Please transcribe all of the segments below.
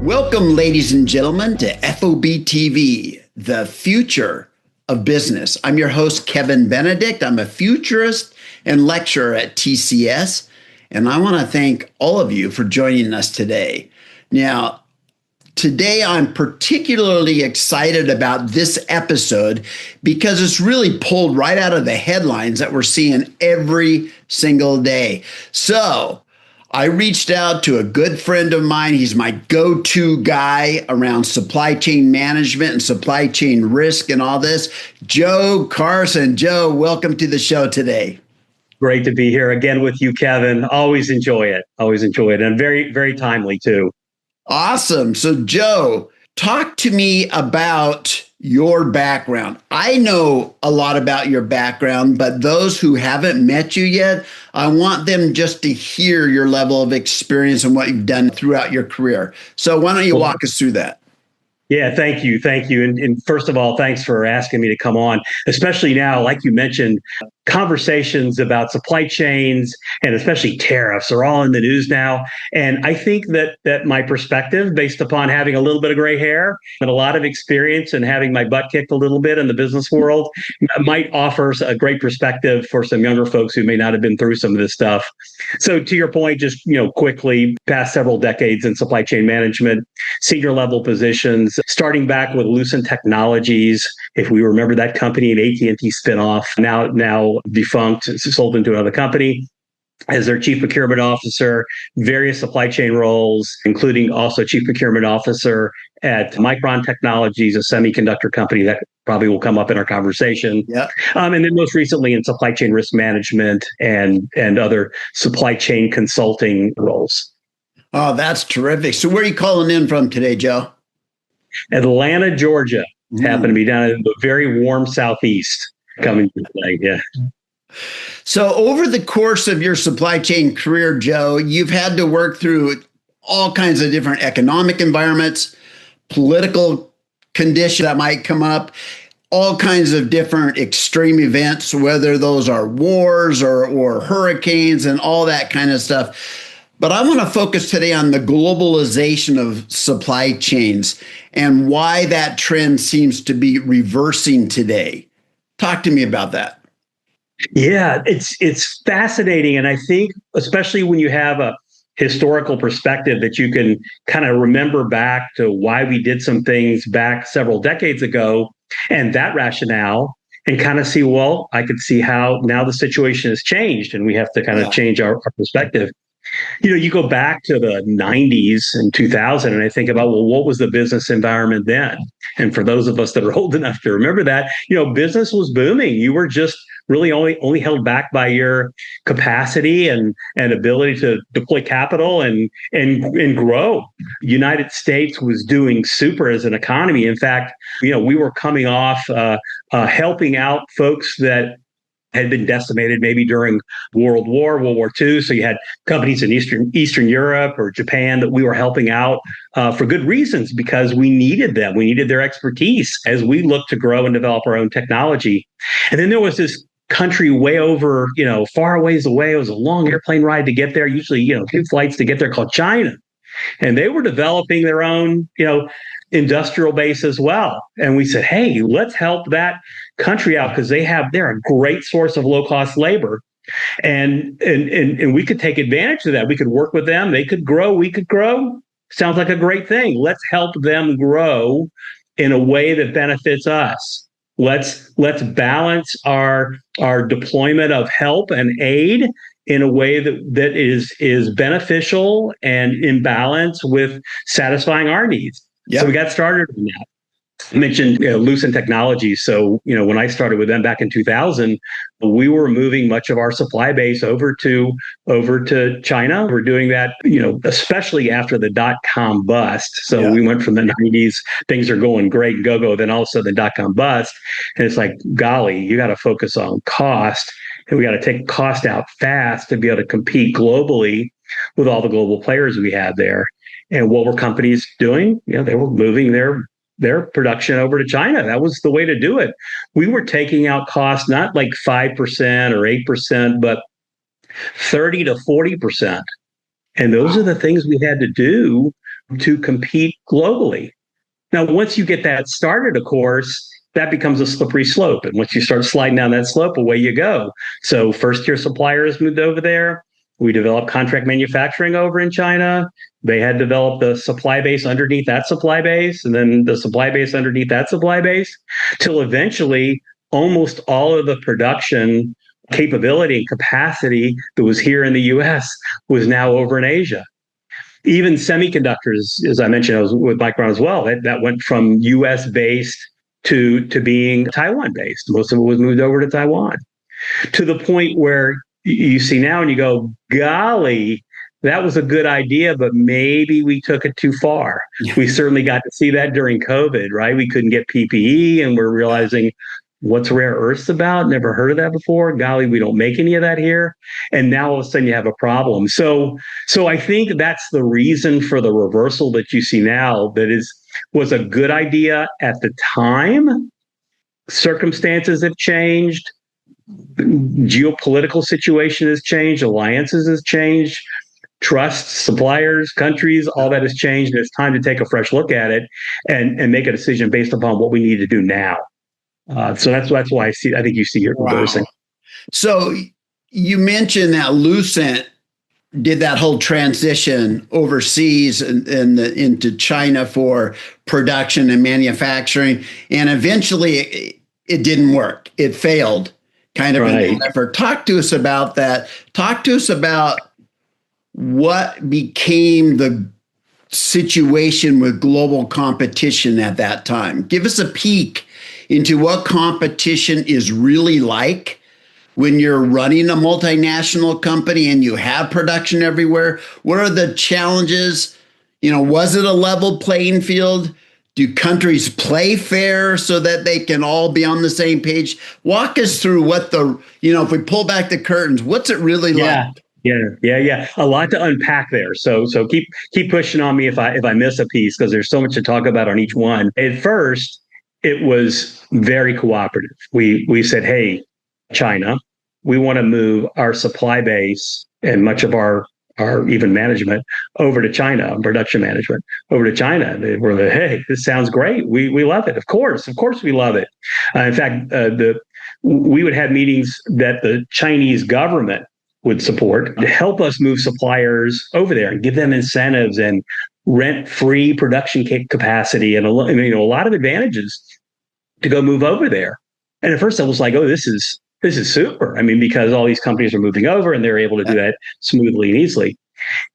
Welcome, ladies and gentlemen, to FOB TV, the future of business. I'm your host, Kevin Benedict. I'm a futurist and lecturer at TCS, and I want to thank all of you for joining us today. Now, today I'm particularly excited about this episode because it's really pulled right out of the headlines that we're seeing every single day. So, I reached out to a good friend of mine. He's my go-to guy around supply chain management and supply chain risk and all this. Joe Carson. Joe, welcome to the show today. Great to be here again with you, Kevin. Always enjoy it. And very, very timely too. Awesome. So Joe, talk to me about your background. I know a lot about your background, but those who haven't met you yet, I want them just to hear your level of experience and what you've done throughout your career. So why don't you walk us through that? Yeah, thank you. And first of all, thanks for asking me to come on, especially now, like you mentioned, conversations about supply chains and especially tariffs are all in the news now. And I think that my perspective, based upon having a little bit of gray hair and a lot of experience and having my butt kicked a little bit in the business world, might offer a great perspective for some younger folks who may not have been through some of this stuff. So to your point, just quickly, past several decades in supply chain management, senior level positions, starting back with Lucent Technologies, if we remember that company, an AT&T spinoff, now defunct, sold into another company, as their chief procurement officer, various supply chain roles, including also chief procurement officer at Micron Technologies, a semiconductor company that probably will come up in our conversation. Yeah. And then most recently in supply chain risk management and other supply chain consulting roles. Oh, that's terrific. So where are you calling in from today, Joe? Atlanta, Georgia. Happen to be down in the very warm southeast coming today. Yeah. So over the course of your supply chain career, Joe, you've had to work through all kinds of different economic environments, political conditions that might come up, all kinds of different extreme events, whether those are wars or hurricanes and all that kind of stuff. But I want to focus today on the globalization of supply chains and why that trend seems to be reversing today. Talk to me about that. Yeah, it's fascinating. And I think, especially when you have a historical perspective that you can kind of remember back to why we did some things back several decades ago and that rationale, and kind of see, well, I could see how now the situation has changed and we have to kind of change our perspective. You go back to the 90s and 2000, and I think about, well, what was the business environment then? And for those of us that are old enough to remember that, business was booming. You were just really only held back by your capacity and ability to deploy capital and grow. United States was doing super as an economy. In fact, we were coming off helping out folks that had been decimated maybe during World War II. So you had companies in Eastern Europe or Japan that we were helping out for good reasons, because we needed them. We needed their expertise as we looked to grow and develop our own technology. And then there was this country way over, far ways away. It was a long airplane ride to get there, usually, 2 flights to get there, called China. And they were developing their own, industrial base as well. And we said, hey, let's help that country out because they're a great source of low-cost labor. And we could take advantage of that. We could work with them. They could grow. We could grow. Sounds like a great thing. Let's help them grow in a way that benefits us. Let's balance our deployment of help and aid in a way that is beneficial and in balance with satisfying our needs. Yep. So we got started on that. I mentioned Lucent Technologies. So, when I started with them back in 2000, we were moving much of our supply base over to China. We're doing that, especially after the dot-com bust. So we went from the 90s, things are going great, go. Then all of a sudden the dot-com bust. And it's like, golly, you got to focus on cost. And we got to take cost out fast to be able to compete globally with all the global players we had there. And what were companies doing? They were moving their their production over to China. That was the way to do it. We were taking out costs, not like 5% or 8%, but 30 to 40%. And those are the things we had to do to compete globally. Now, once you get that started, of course, that becomes a slippery slope. And once you start sliding down that slope, away you go. So first tier suppliers moved over there. We developed contract manufacturing over in China. They had developed the supply base underneath that supply base, and then the supply base underneath that supply base, till eventually almost all of the production capability and capacity that was here in the US was now over in Asia. Even semiconductors, as I mentioned, I was with Micron as well, that went from US based to being Taiwan based. Most of it was moved over to Taiwan, to the point where you see now and you go, golly, that was a good idea, but maybe we took it too far. Yeah. We certainly got to see that during COVID, right? We couldn't get PPE, and we're realizing, what's rare earths about? Never heard of that before. Golly, we don't make any of that here. And now all of a sudden you have a problem. So I think that's the reason for the reversal that you see now, that was a good idea at the time. Circumstances have changed. Geopolitical situation has changed. Alliances has changed. Trust, suppliers, countries, all that has changed. And it's time to take a fresh look at it and make a decision based upon what we need to do now. So that's why I think you see it reversing. Wow. So you mentioned that Lucent did that whole transition overseas and into China for production and manufacturing, and eventually it didn't work. It failed, kind of in that effort. Talk to us about that. Talk to us about what became the situation with global competition at that time. Give us a peek into what competition is really like when you're running a multinational company and you have production everywhere. What are the challenges? Was it a level playing field? Do countries play fair so that they can all be on the same page? Walk us through what if we pull back the curtains, what's it really like? Yeah. A lot to unpack there. So keep pushing on me if I miss a piece, because there's so much to talk about on each one. At first, it was very cooperative. We said, hey, China, we want to move our supply base and much of our even management over to China, production management over to China. They were like, hey, this sounds great. We love it. Of course we love it. In fact, we would have meetings that the Chinese government would support to help us move suppliers over there and give them incentives and rent-free production capacity and a lot of advantages to go move over there. And at first I was like, oh, this is super. I mean, because all these companies are moving over and they're able to do that smoothly and easily.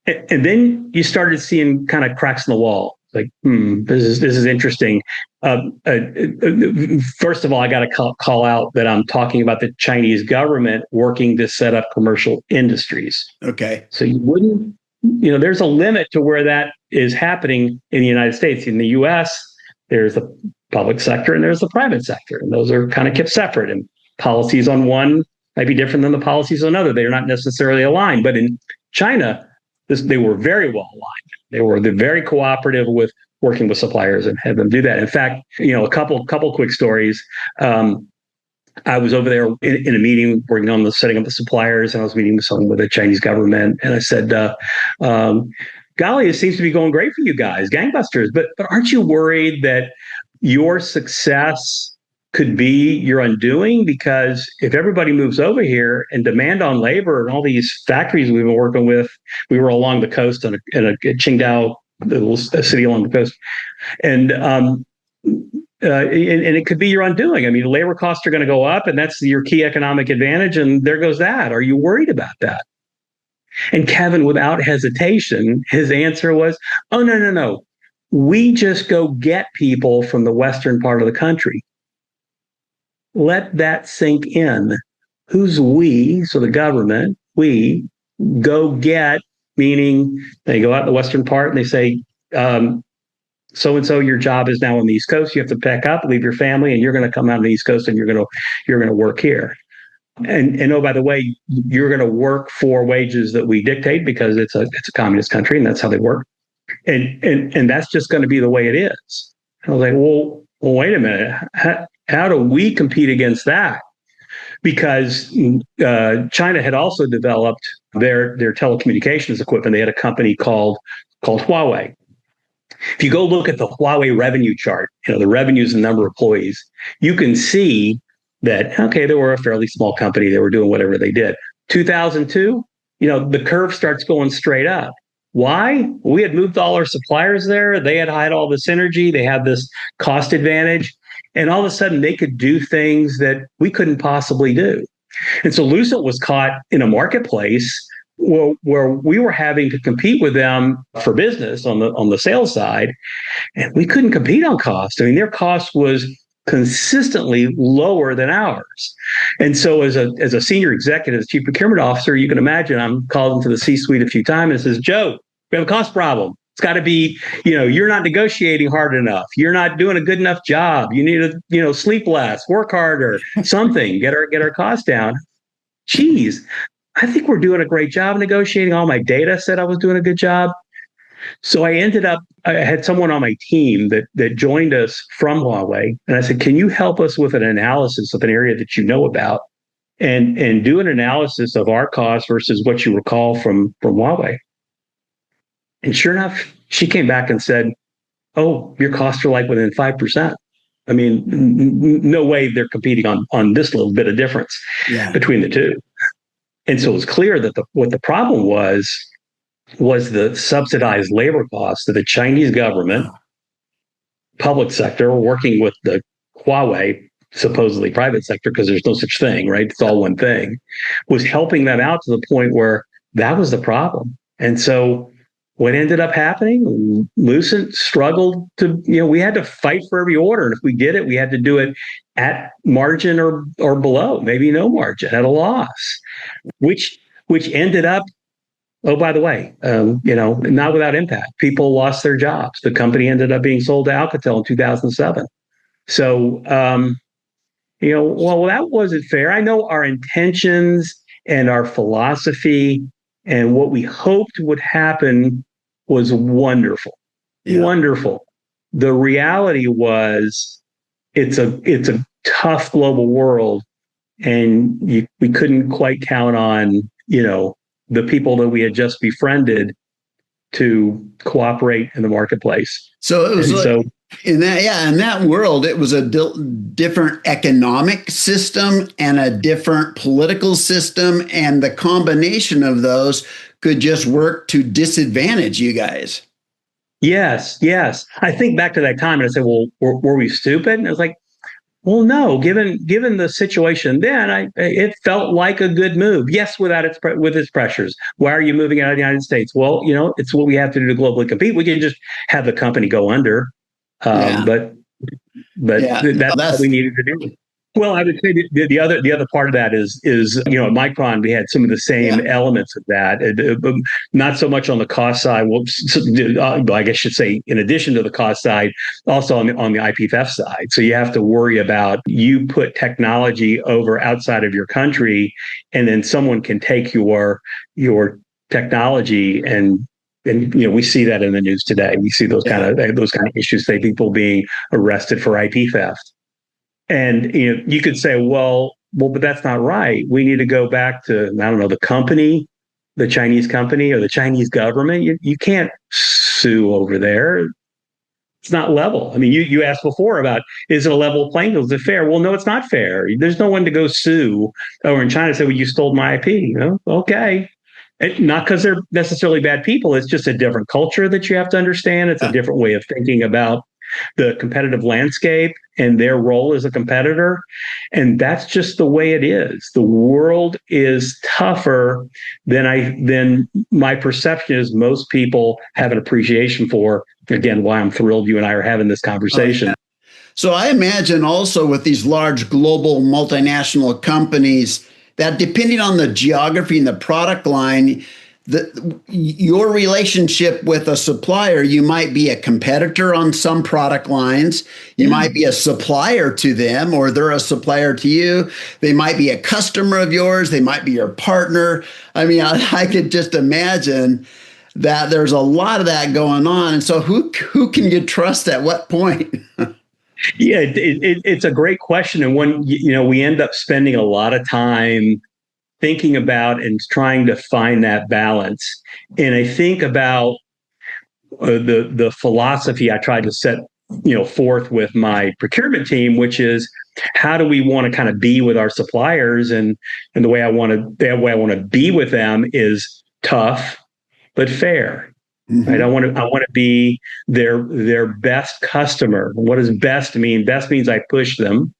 And then you started seeing kind of cracks in the wall. Like, this is interesting. First of all, I got to call out that I'm talking about the Chinese government working to set up commercial industries. Okay. So you wouldn't, there's a limit to where that is happening in the United States. In the US, there's the public sector and there's the private sector, and those are kind of kept separate. And policies on one might be different than the policies on another. They're not necessarily aligned. But in China, they were very well aligned. They were very cooperative with working with suppliers and had them do that. In fact, a couple quick stories. I was over there in a meeting working on the setting up the suppliers, and I was meeting with someone with the Chinese government, and I said, golly, it seems to be going great for you guys, gangbusters, but aren't you worried that your success could be your undoing? Because if everybody moves over here and demand on labor and all these factories we've been working with, we were along the coast in a Qingdao, little city along the coast, and it could be your undoing. I mean, labor costs are going to go up, and that's your key economic advantage, and there goes that. Are you worried about that? And Kevin, without hesitation, his answer was, oh, no. We just go get people from the western part of the country. Let that sink in. Who's we? So the government, we go get, meaning they go out in the western part and they say, so-and-so, your job is now on the East Coast. You have to pack up, leave your family, and you're going to come out on the East Coast and you're going to work here. And oh, by the way, you're going to work for wages that we dictate because it's a communist country and that's how they work. And that's just going to be the way it is. I was like, well, wait a minute. How do we compete against that? Because China had also developed their telecommunications equipment. They had a company called Huawei. If you go look at the Huawei revenue chart, the revenues and number of employees, you can see that, okay, they were a fairly small company. They were doing whatever they did. 2002, the curve starts going straight up. Why? We had moved all our suppliers there. They had all the synergy. They had this cost advantage. And all of a sudden, they could do things that we couldn't possibly do. And so Lucent was caught in a marketplace where we were having to compete with them for business on the sales side, and we couldn't compete on cost. I mean, their cost was consistently lower than ours. And so as a senior executive, as chief procurement officer, you can imagine I'm called into the C-suite a few times and says, Joe, we have a cost problem. It's got to be, you're not negotiating hard enough. You're not doing a good enough job. You need to, sleep less, work harder, something, get our costs down. Geez, I think we're doing a great job negotiating. All my data said I was doing a good job. So I had someone on my team that joined us from Huawei. And I said, can you help us with an analysis of an area that you know about and do an analysis of our costs versus what you recall from Huawei? And sure enough, she came back and said, oh, your costs are like within 5%. I mean, no way they're competing on this little bit of difference between the two. And so it was clear that what the problem was the subsidized labor costs of the Chinese government, public sector, working with the Huawei, supposedly private sector, because there's no such thing, right? It's all one thing, was helping them out to the point where that was the problem. And so what ended up happening, Lucent struggled to, we had to fight for every order. And if we did it, we had to do it at margin or below, maybe no margin, at a loss, which ended up, oh, by the way, not without impact. People lost their jobs. The company ended up being sold to Alcatel in 2007. So, well, that wasn't fair. I know our intentions and our philosophy and what we hoped would happen was wonderful. Yeah. Wonderful. The reality was it's a tough global world, and we couldn't quite count on, the people that we had just befriended to cooperate in the marketplace. So it was in that world, it was a different economic system and a different political system, and the combination of those could just work to disadvantage you guys. Yes. I think back to that time and I said, well, were we stupid? And I was like, well, no, given the situation then, it felt like a good move. Yes, with its pressures. Why are you moving out of the United States? Well, it's what we have to do to globally compete. We can just have the company go under. But that's what we needed to do. Well, I would say the other part of that is at Micron we had some of the same elements of that. Not so much on the cost side. Well, I guess I should say in addition to the cost side, also on the IP theft side. So you have to worry about you put technology over outside of your country, and then someone can take your technology and we see that in the news today. We see those kind of issues. Say people being arrested for IP theft. And you could say, well, but that's not right. We need to go back to, I don't know, the company, the Chinese company or the Chinese government. You can't sue over there. It's not level. I mean, you asked before about, is it a level playing field? Is it fair? Well, no, it's not fair. There's no one to go sue over in China and say, well, you stole my IP. Okay. Not because they're necessarily bad people. It's just a different culture that you have to understand. It's a different way of thinking about the competitive landscape and their role as a competitor. And that's just the way it is. The world is tougher than my perception is most people have an appreciation for. Again, why I'm thrilled you and I are having this conversation. So I imagine also with these large global multinational companies that depending on the geography and the product line, your relationship with a supplier, you might be a competitor on some product lines. You might be a supplier to them, or they're a supplier to you. They might be a customer of yours. They might be your partner. I mean, I could just imagine that there's a lot of that going on. And so who who can you trust at what point? Yeah, it's a great question, and one we end up spending a lot of time thinking about and trying to find that balance. And I think about the philosophy I tried to set forth with my procurement team, which is how do we want to kind of be with our suppliers, and the way I want to be with them is tough but fair. Mm-hmm. Right? I want to be their best customer. What does best mean? Best means I push them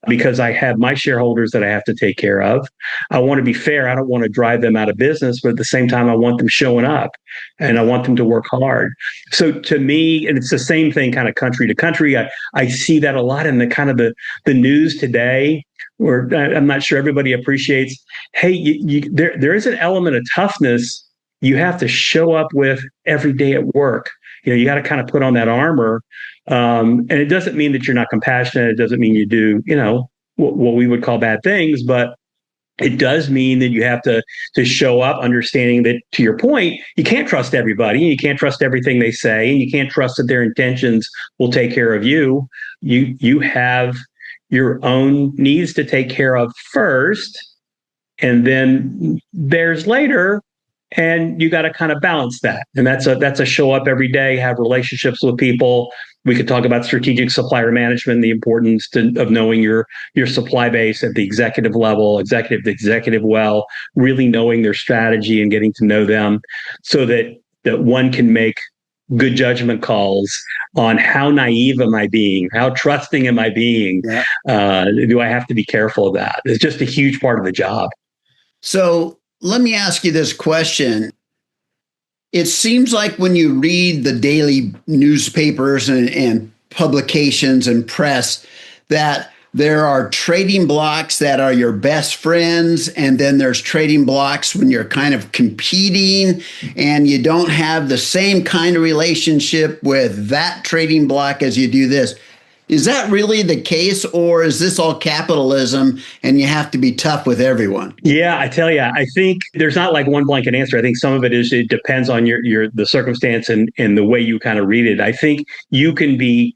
because I have my shareholders that I have to take care of. I want to be fair. I don't want to drive them out of business, but at the same time, I want them showing up and I want them to work hard. So to me, and it's the same thing kind of country to country. I see that a lot in the kind of the news today, where I'm not sure everybody appreciates, hey, there is an element of toughness you have to show up with every day at work. You got to kind of put on that armor. And it doesn't mean that you're not compassionate. It doesn't mean you do, what we would call bad things, but it does mean that you have to show up understanding that, to your point, you can't trust everybody, and you can't trust everything they say, and you can't trust that their intentions will take care of you. You have your own needs to take care of first, and then theirs later. And you got to kind of balance that. And that's a show up every day, have relationships with people. We could talk about strategic supplier management, the importance of knowing your supply base at the executive level, executive to executive well, really knowing their strategy and getting to know them so that one can make good judgment calls on how naive am I being? How trusting am I being? Yeah. Do I have to be careful of that? It's just a huge part of the job. So let me ask you this question. It seems like when you read the daily newspapers and publications and press that there are trading blocks that are your best friends, and then there's trading blocks when you're kind of competing and you don't have the same kind of relationship with that trading block as you do this. Is that really the case, or is this all capitalism and you have to be tough with everyone? Yeah, I tell you, I think there's not like one blanket answer. I think some of it depends on the circumstance and the way you kind of read it. I think you can be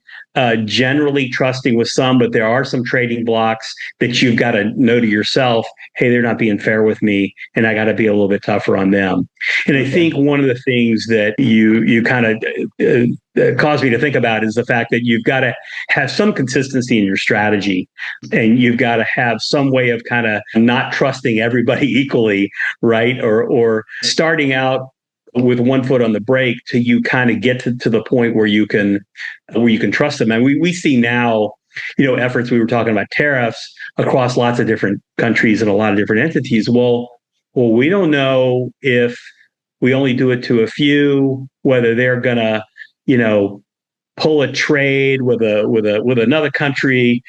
generally trusting with some, but there are some trading blocks that you've got to know to yourself, hey, they're not being fair with me, and I got to be a little bit tougher on them. And I think one of the things that you kind of caused me to think about is the fact that you've got to have some consistency in your strategy, and you've got to have some way of kind of not trusting everybody equally, right? Or starting out with one foot on the brake till you kind of get to the point where you can trust them. And we see now, efforts. We were talking about tariffs across lots of different countries and a lot of different entities. Well, we don't know if we only do it to a few, whether they're gonna, pull a trade with another country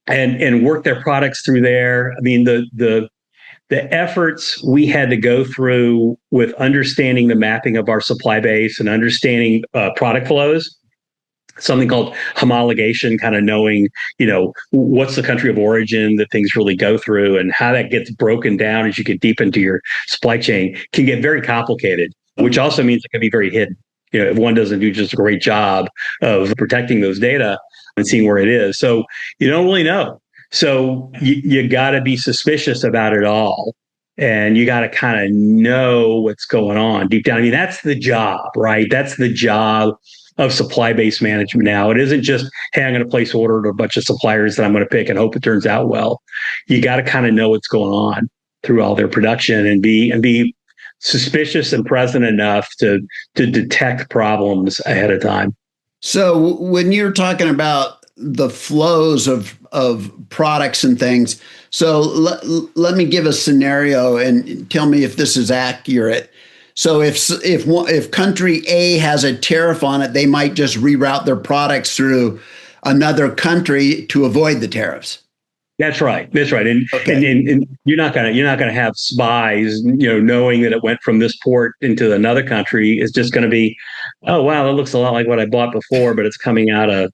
and work their products through there. I mean, the efforts we had to go through with understanding the mapping of our supply base and understanding product flows, something called homologation, kind of knowing, what's the country of origin that things really go through and how that gets broken down as you get deep into your supply chain, can get very complicated, which also means it can be very hidden. If one doesn't do just a great job of protecting those data and seeing where it is. So you don't really know. So you got to be suspicious about it all. And you got to kind of know what's going on deep down. I mean, that's the job, right? That's the job of supply-based management now. It isn't just, hey, I'm going to place order to a bunch of suppliers that I'm going to pick and hope it turns out well. You got to kind of know what's going on through all their production and be suspicious and present enough to detect problems ahead of time. So when you're talking about the flows of products and things, so let me give a scenario and tell me if this is accurate. So if country A has a tariff on it, they might just reroute their products through another country to avoid the tariffs. That's right. And, okay. and you're not gonna have spies, knowing that it went from this port into another country. It's just going to be, oh wow, that looks a lot like what I bought before, but it's coming out of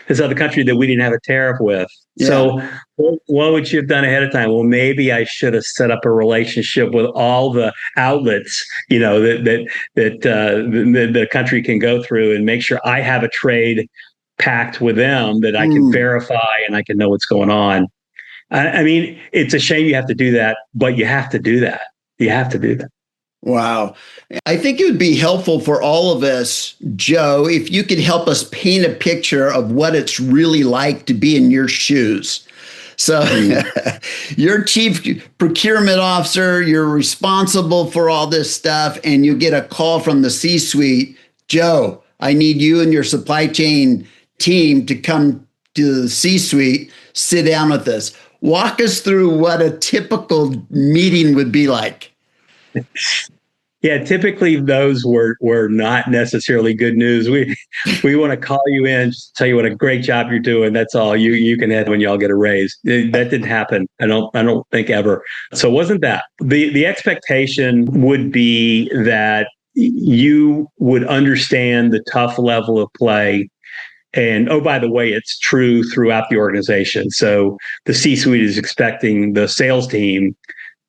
this other country that we didn't have a tariff with. Yeah. So what would you have done ahead of time? Well, maybe I should have set up a relationship with all the outlets, that the country can go through, and make sure I have a trade pact with them that I can verify and I can know what's going on. I mean, it's a shame you have to do that, but you have to do that. You have to do that. Wow. I think it would be helpful for all of us, Joe, if you could help us paint a picture of what it's really like to be in your shoes. So you're chief procurement officer, you're responsible for all this stuff, and you get a call from the C-suite. Joe, I need you and your supply chain team to come to the C-suite, sit down with us. Walk us through what a typical meeting would be like. Yeah, typically those were not necessarily good news. We want to call you in, just tell you what a great job you're doing. That's all. You can head when y'all get a raise. That didn't happen. I don't think ever. So it wasn't that. The expectation would be that you would understand the tough level of play. And oh, by the way, it's true throughout the organization. So the C-suite is expecting the sales team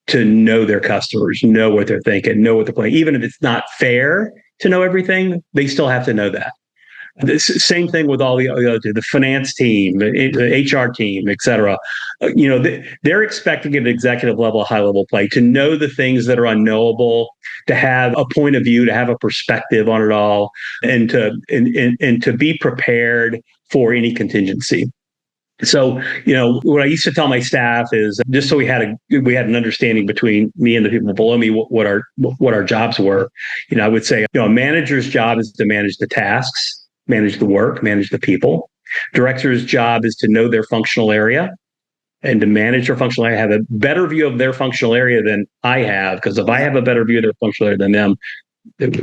to know their customers, know what they're thinking, know what they're playing. Even if it's not fair to know everything, they still have to know that. The same thing with all the finance team, the HR team, et cetera. They're expecting at executive level, high level play to know the things that are unknowable, to have a point of view, to have a perspective on it all, and to be prepared for any contingency. So, what I used to tell my staff is, just so we had an understanding between me and the people below me, what our jobs were. I would say, a manager's job is to manage the tasks, manage the work, manage the people. Director's job is to know their functional area and to manage their functional area, have a better view of their functional area than I have, because if I have a better view of their functional area than them,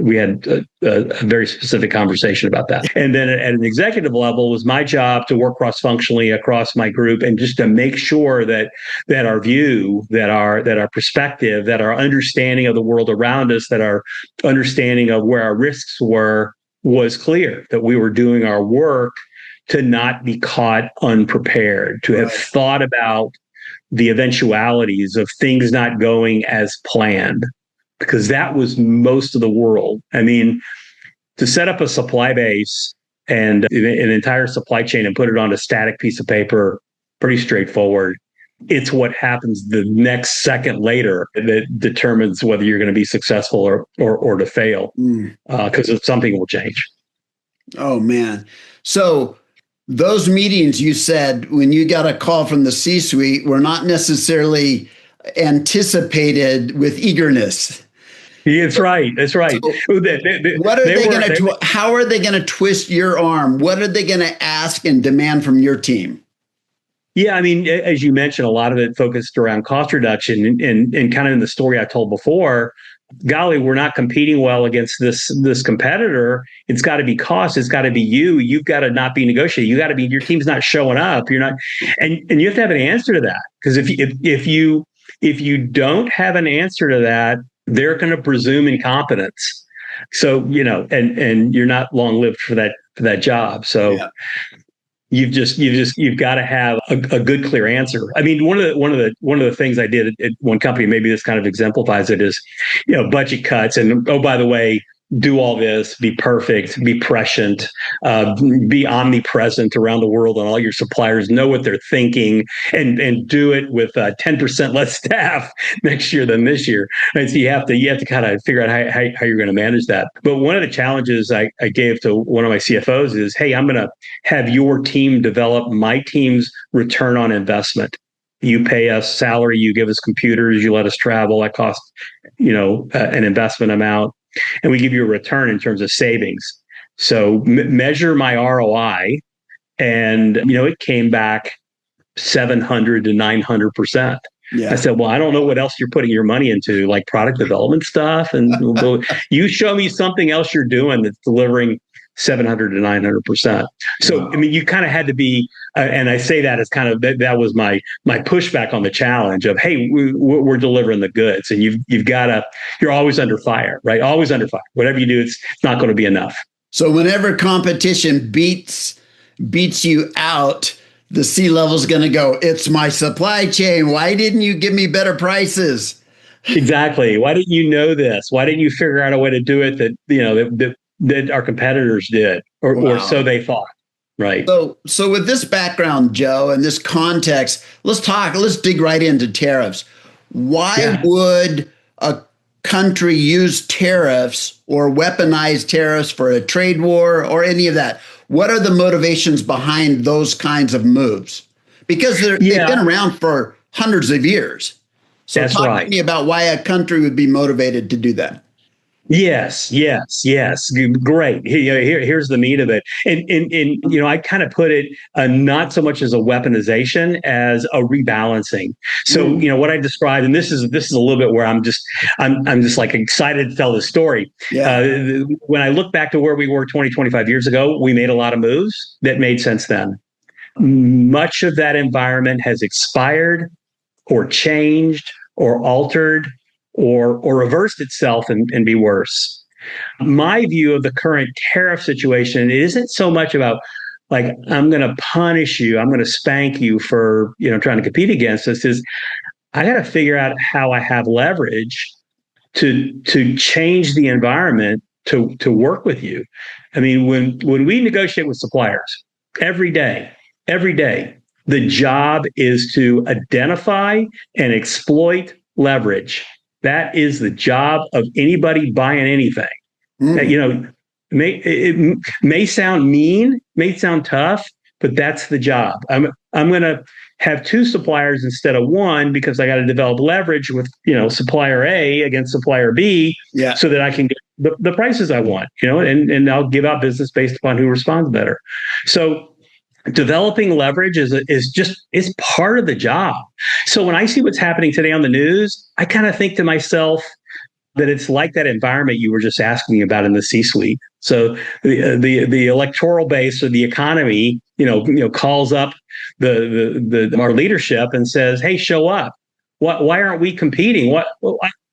we had a very specific conversation about that. And then at an executive level, it was my job to work cross-functionally across my group, and just to make sure that our view, that our perspective, that our understanding of the world around us, that our understanding of where our risks were was clear, that we were doing our work to not be caught unprepared, to have thought about the eventualities of things not going as planned. Because that was most of the world. I mean, to set up a supply base and an entire supply chain and put it on a static piece of paper, pretty straightforward. It's what happens the next second later that determines whether you're going to be successful or to fail, because something will change. Oh, man. So those meetings, you said, when you got a call from the C-suite, were not necessarily anticipated with eagerness. That's right. That's right. So how are they going to twist your arm? What are they going to ask and demand from your team? Yeah, I mean, as you mentioned, a lot of it focused around cost reduction, and kind of in the story I told before. Golly, we're not competing well against this competitor. It's got to be cost. It's got to be you. You've got to not be negotiating. You got to be, your team's not showing up. You're not, and you have to have an answer to that, because if you don't have an answer to that, they're going to presume incompetence. So, and you're not long lived for that job. So you've got to have a good, clear answer. I mean, one of the things I did at one company, maybe this kind of exemplifies it, is, budget cuts. And, oh, by the way, do all this, be perfect, be prescient, be omnipresent around the world, and all your suppliers know what they're thinking, and do it with 10% less staff next year than this year. And so you have to kind of figure out how you're going to manage that. But one of the challenges I gave to one of my CFOs is, hey, I'm going to have your team develop my team's return on investment. You pay us salary, you give us computers, you let us travel. That costs, an investment amount. And we give you a return in terms of savings. So measure my ROI. And, it came back 700 to 900%. Yeah. I said, well, I don't know what else you're putting your money into, like product development stuff. And you show me something else you're doing that's delivering 700 to 900%. So, wow. I mean, you kind of had to be, and I say that as kind of, that was my pushback on the challenge of, hey, we're delivering the goods, and you've got to, you're always under fire, right? Always under fire. Whatever you do, it's not going to be enough. So whenever competition beats beats you out, the C-level is going to go, it's my supply chain. Why didn't you give me better prices? Exactly. Why didn't you know this? Why didn't you figure out a way to do it that our competitors did, or so Wow. they thought? Right. So with this background, Joe, and this context, let's dig right into tariffs. Why Yeah. would a country use tariffs or weaponize tariffs for a trade war or any of that? What are the motivations behind those kinds of moves? Because they've been Yeah. around for hundreds of years. So That's talk to right. me about why a country would be motivated to do that. Yes. Great. Here's the meat of it. And I kind of put it not so much as a weaponization as a rebalancing. So, Mm, what I described, and this is a little bit where I'm just like excited to tell the story. yeah. When I look back to where we were 20, 25 years ago, we made a lot of moves that made sense then. Much of that environment has expired or changed or altered or reversed itself and be worse. My view of the current tariff situation, it isn't so much about like I'm going to punish you, I'm going to spank you for trying to compete against us. Is I got to figure out how I have leverage to change the environment to work with you. I mean, when we negotiate with suppliers every day, every day, the job is to identify and exploit leverage. That is the job of anybody buying anything. Mm, It may sound mean, may sound tough, but that's the job. I'm going to have two suppliers instead of one because I got to develop leverage with supplier A against supplier B yeah. so that I can get the prices I want. And I'll give out business based upon who responds better. So developing leverage is part of the job. So when I see what's happening today on the news, I kind of think to myself that it's like that environment you were just asking about in the C-suite. So the electoral base or the economy, calls up the our leadership and says, "Hey, show up. Why aren't we competing?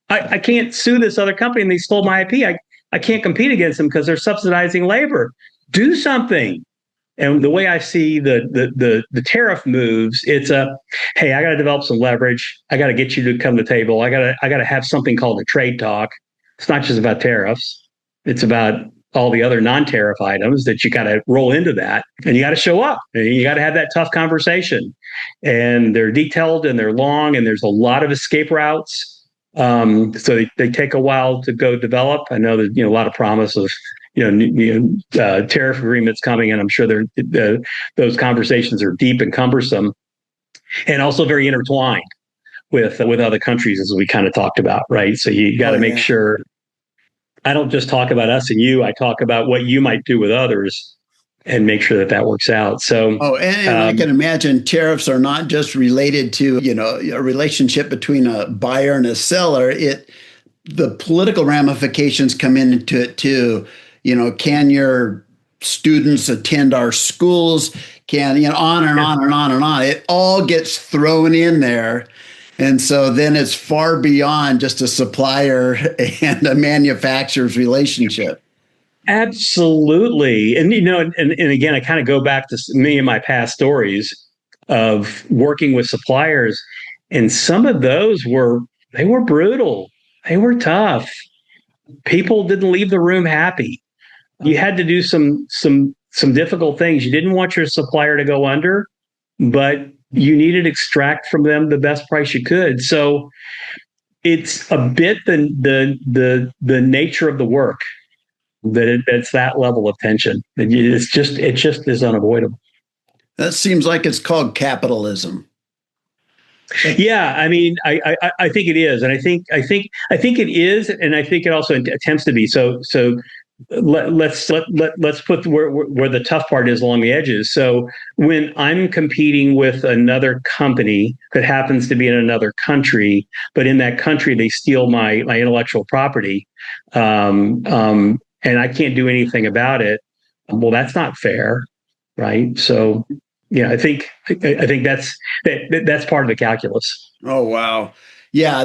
I can't sue this other company and they stole my IP. I can't compete against them because they're subsidizing labor. Do something." And the way I see the tariff moves, it's hey, I got to develop some leverage. I got to get you to come to the table. I got to have something called a trade talk. It's not just about tariffs. It's about all the other non-tariff items that you got to roll into that, and you got to show up. And you got to have that tough conversation. And they're detailed and they're long, and there's a lot of escape routes. So they take a while to go develop. I know that a lot of promise of tariff agreements coming, and I'm sure those conversations are deep and cumbersome, and also very intertwined with other countries, as we kind of talked about, right? So you got Oh, to make yeah. sure I don't just talk about us and you. I talk about what you might do with others, and make sure that works out. So, Oh, and I can imagine tariffs are not just related to, a relationship between a buyer and a seller. The political ramifications come into it too. Can your students attend our schools? Can, on and on and on and on. It all gets thrown in there. And so then it's far beyond just a supplier and a manufacturer's relationship. absolutely. And and again, I kind of go back to me and my past stories of working with suppliers, and some of those were brutal. They were tough. People didn't leave the room happy. You had to do some difficult things. You didn't want your supplier to go under, but you needed to extract from them the best price you could. So it's a bit the nature of the work that it's that level of tension. It just is unavoidable. That seems like it's called capitalism. Yeah, I mean, I think it is, and I think it is, and I think it also attempts to be. So let's put where the tough part is along the edges. So when I'm competing with another company that happens to be in another country, but in that country they steal my intellectual property, and I can't do anything about it. Well, that's not fair, right? So yeah, I think that's part of the calculus. Oh, wow. Yeah,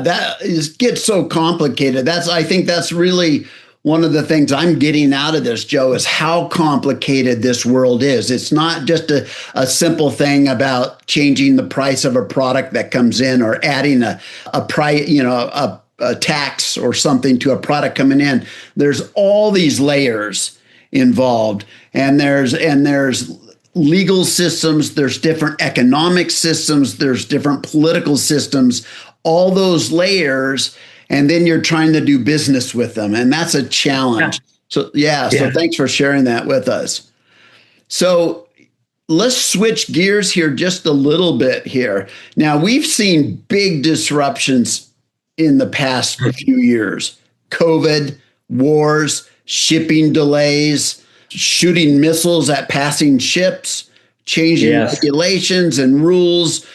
gets so complicated. I think that's really one of the things I'm getting out of this, Joe, is how complicated this world is. It's not just a simple thing about changing the price of a product that comes in or adding a price, a tax or something to a product coming in. There's all these layers involved, and there's legal systems, there's different economic systems, there's different political systems, all those layers, and then you're trying to do business with them, and that's a challenge. So thanks for sharing that with us. So let's switch gears here just a little bit here. Now, we've seen big disruptions in the past few years: COVID, wars, shipping delays, shooting missiles at passing ships, changing regulations and rules,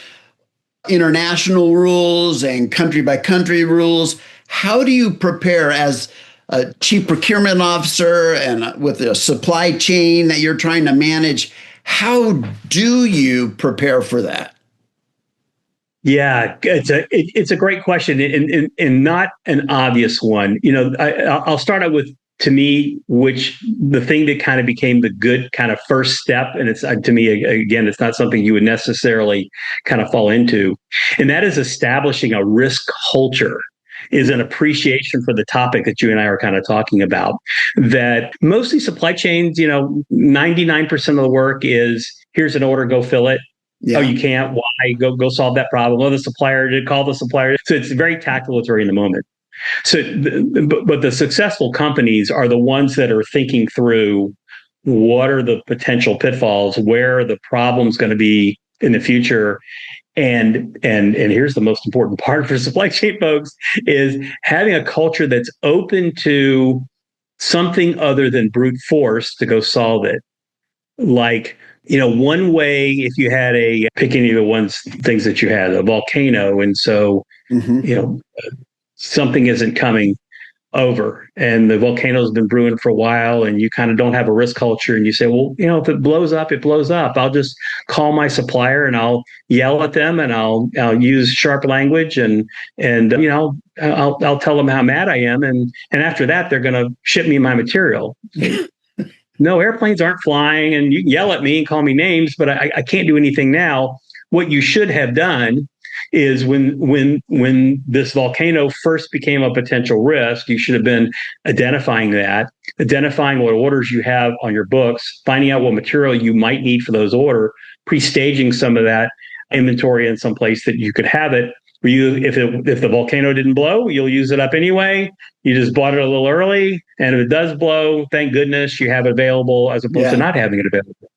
international rules and country by country rules. How do you prepare as a chief procurement officer and with a supply chain that you're trying to manage? How do you prepare for that? Yeah, it's a great question, and not an obvious one. I'll start out with, to me, which the thing that kind of became the good kind of first step, and it's to me, again, it's not something you would necessarily kind of fall into, and that is establishing a risk culture. Is an appreciation for the topic that you and I are kind of talking about. That mostly supply chains, 99% of the work is, here's an order, go fill it. Yeah. Oh, you can't? Why? Go solve that problem. Oh, the supplier did call the supplier. So it's very tactical. It's very in the moment. So, but the successful companies are the ones that are thinking through what are the potential pitfalls, where are the problems going to be in the future. And here's the most important part for supply chain folks is having a culture that's open to something other than brute force to go solve it. Like, one way, if you had pick any of the things that you had, a volcano, and so, something isn't coming over and the volcano's been brewing for a while and you kind of don't have a risk culture, and you say, well, if it blows up, it blows up. I'll just call my supplier and I'll yell at them and I'll use sharp language and I'll tell them how mad I am, and after that they're going to ship me my material. No, airplanes aren't flying, and you can yell at me and call me names, but I can't do anything now. What you should have done is when this volcano first became a potential risk, you should have been identifying what orders you have on your books, finding out what material you might need for those orders, pre-staging some of that inventory in some place that you could have it. If the volcano didn't blow, you'll use it up anyway. You just bought it a little early, and if it does blow, thank goodness you have it available as opposed to not having it available.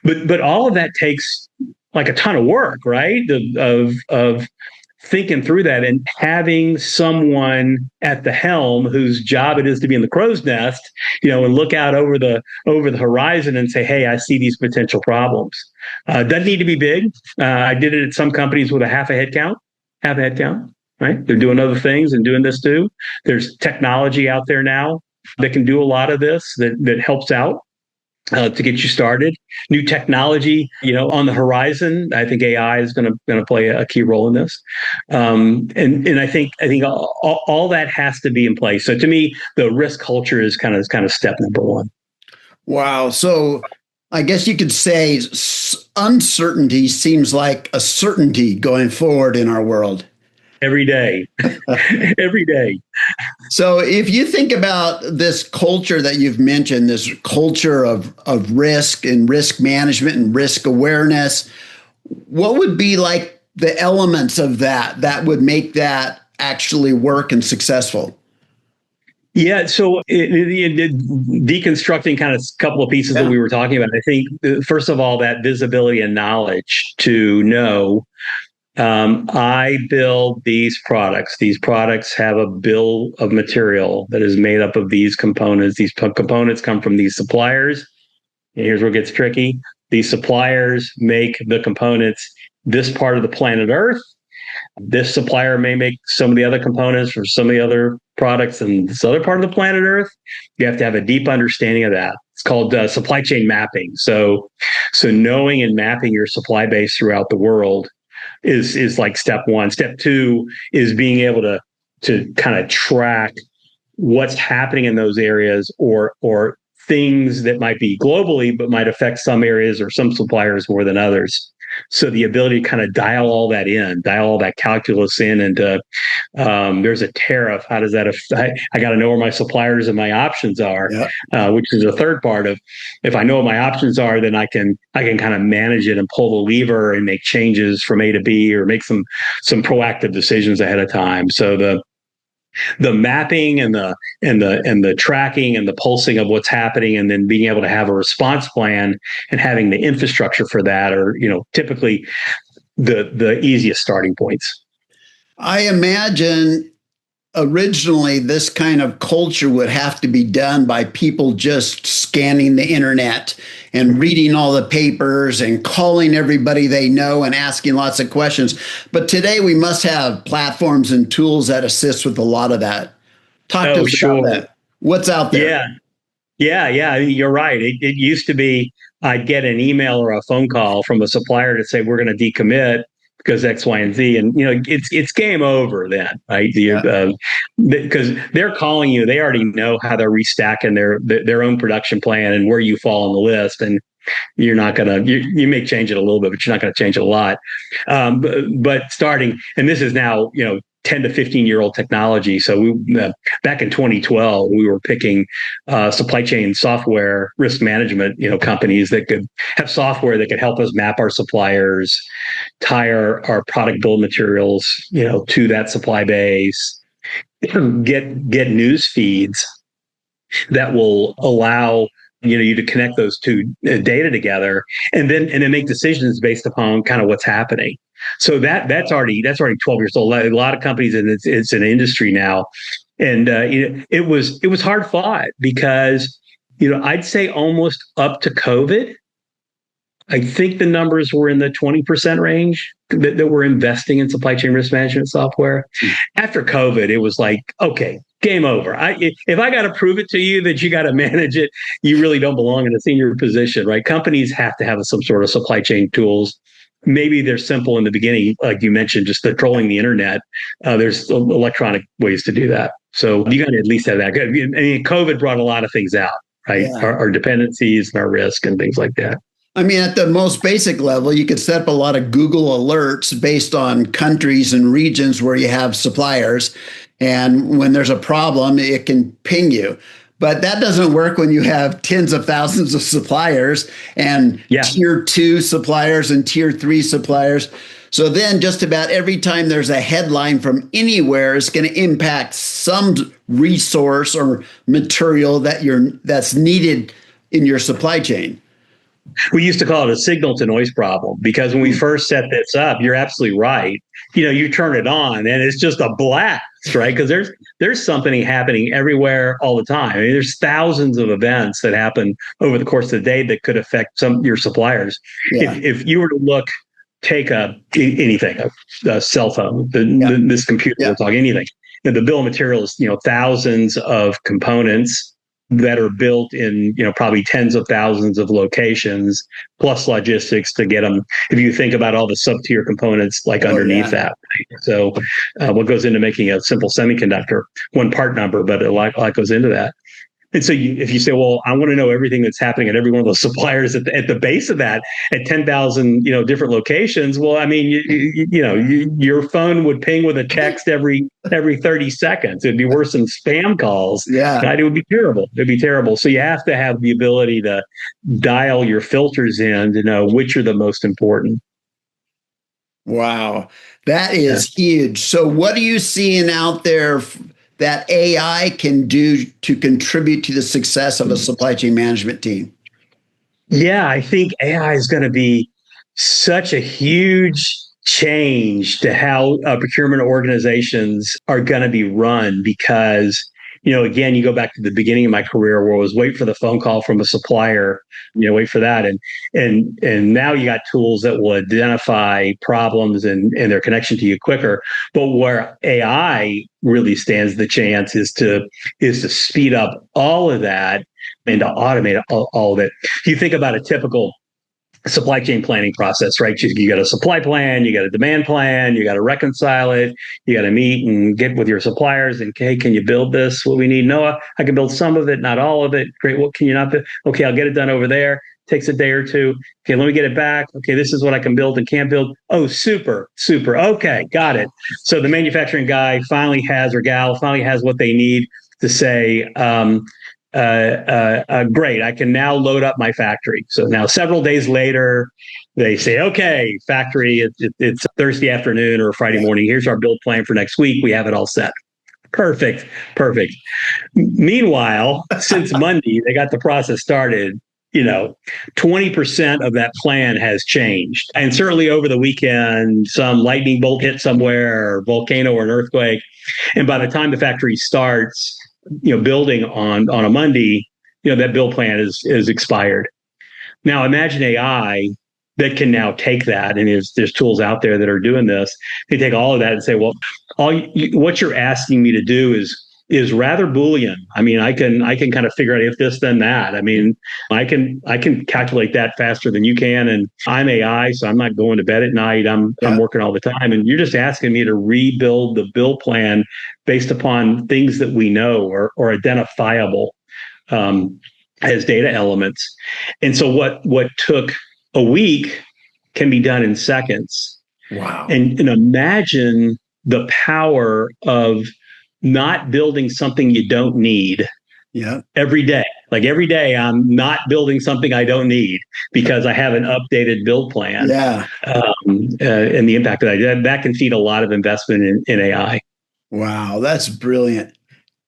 But all of that takes like a ton of work, right? Of thinking through that and having someone at the helm whose job it is to be in the crow's nest, and look out over the horizon and say, hey, I see these potential problems. Doesn't need to be big. I did it at some companies with half a headcount, right? They're doing other things and doing this too. There's technology out there now that can do a lot of this that helps out. To get you started, new technology, on the horizon. I think AI is going to play a key role in this, and I think all that has to be in place. So to me, the risk culture is kind of step number one. Wow. So I guess you could say uncertainty seems like a certainty going forward in our world. Every day. Every day. So if you think about this culture that you've mentioned, this culture of risk and risk management and risk awareness, what would be like the elements of that would make that actually work and successful? Yeah, so deconstructing kind of a couple of pieces that we were talking about, I think, first of all, that visibility and knowledge to know I build these products. These products have a bill of material that is made up of these components. These components come from these suppliers. And here's where it gets tricky. These suppliers make the components this part of the planet Earth. This supplier may make some of the other components for some of the other products in this other part of the planet Earth. You have to have a deep understanding of that. It's called supply chain mapping. So knowing and mapping your supply base throughout the world is like step one. Step two is being able to kind of track what's happening in those areas, or things that might be globally but might affect some areas or some suppliers more than others. So the ability to kind of dial all that calculus in, and there's a tariff. How does that affect? I got to know where my suppliers and my options are, Yeah. Which is a third part of, if I know what my options are, then I can kind of manage it and pull the lever and make changes from A to B, or make some proactive decisions ahead of time. So the mapping and the tracking and the pulsing of what's happening, and then being able to have a response plan and having the infrastructure for that are, typically the easiest starting points. I imagine originally this kind of culture would have to be done by people just scanning the internet and reading all the papers and calling everybody they know and asking lots of questions. But today we must have platforms and tools that assist with a lot of that. Talk to us about that. What's out there? Yeah. You're right. It used to be I'd get an email or a phone call from a supplier to say, we're going to decommit because X, Y, and Z, and it's game over then, right? Because they're calling you, they already know how they're restacking their own production plan and where you fall on the list, and you're not gonna you may change it a little bit, but you're not going to change it a lot. But starting, and this is now 10 to 15-year-old technology. So back in 2012, we were picking supply chain software risk management, companies that could have software that could help us map our suppliers, tie our product bill of materials, to that supply base, get news feeds that will allow you to connect those two data together, and then make decisions based upon kind of what's happening. So that's already 12 years old. A lot of companies, and it's an industry now, and it was hard fought because I'd say almost up to COVID, I think the numbers were in the 20% range that were investing in supply chain risk management software. After COVID, it was like, okay, game over. If I got to prove it to you that you got to manage it, you really don't belong in a senior position, right? Companies have to have some sort of supply chain tools. Maybe they're simple in the beginning, like you mentioned, just trolling the internet. There's electronic ways to do that. So you got to at least have that. I mean, COVID brought a lot of things out, right? Yeah. Our dependencies and our risk and things like that. I mean, at the most basic level, you could set up a lot of Google alerts based on countries and regions where you have suppliers. And when there's a problem, it can ping you. But that doesn't work when you have tens of thousands of suppliers and tier 2 suppliers and tier 3 suppliers. So then just about every time there's a headline from anywhere, it's going to impact some resource or material that's needed in your supply chain. We used to call it a signal to noise problem, because when we first set this up, you're absolutely right. You turn it on and it's just a blast, right? Because there's something happening everywhere all the time. I mean, there's thousands of events that happen over the course of the day that could affect your suppliers. Yeah. If you were to take anything, a cell phone, this computer, we're talking anything. The bill of materials, thousands of components that are built in, probably tens of thousands of locations, plus logistics to get them. If you think about all the sub-tier components underneath that. Right? So what goes into making a simple semiconductor, one part number, but a lot goes into that. And so if you say, well, I want to know everything that's happening at every one of those suppliers at the base of that, at 10,000, different locations. Well, I mean, your phone would ping with a text every 30 seconds. It'd be worse than spam calls. Yeah. Right? It would be terrible. It'd be terrible. So you have to have the ability to dial your filters in to know which are the most important. Wow. That is huge. So what are you seeing out there that AI can do to contribute to the success of a supply chain management team? Yeah, I think AI is going to be such a huge change to how procurement organizations are going to be run, because, again, you go back to the beginning of my career where it was wait for the phone call from a supplier, wait for that. And now you got tools that will identify problems and their connection to you quicker. But where AI really stands the chance is to speed up all of that and to automate all of it. If you think about a typical supply chain planning process, right? You got a supply plan, you got a demand plan, you got to reconcile it, you got to meet and get with your suppliers and, hey, can you build this? What we need? No, I can build some of it, not all of it. Great. What can you not build? Okay, I'll get it done over there. Takes a day or two. Okay, let me get it back. Okay, this is what I can build and can't build. Oh, super. Okay, got it. So the manufacturing guy finally has, or gal finally has what they need to say, great, I can now load up my factory. So now several days later, they say, okay, factory, it's Thursday afternoon or Friday morning. Here's our build plan for next week. We have it all set. Perfect. Meanwhile, since Monday, they got the process started. 20% of that plan has changed. And certainly over the weekend, some lightning bolt hit somewhere, or volcano or an earthquake. And by the time the factory starts, building on a Monday, that build plan is expired. Now imagine AI that can now take that, and there's tools out there that are doing this. They take all of that and say, well, what you're asking me to do is rather Boolean. I mean, I can kind of figure out if this, then that. I mean, I can calculate that faster than you can. And I'm AI, so I'm not going to bed at night. I'm working all the time. And you're just asking me to rebuild the build plan based upon things that we know or identifiable as data elements. And so what took a week can be done in seconds. Wow. And imagine the power of not building something you don't need. Yeah. Every day. Like every day I'm not building something I don't need because I have an updated build plan. Yeah. And the impact that can feed a lot of investment in AI. Wow. That's brilliant.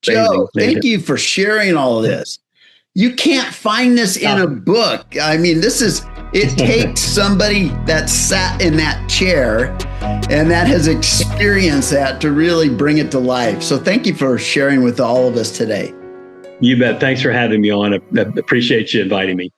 Joe, thank you for sharing all of this. You can't find this in a book. I mean, it takes somebody that sat in that chair and that has experienced that to really bring it to life. So thank you for sharing with all of us today. You bet. Thanks for having me on. I appreciate you inviting me.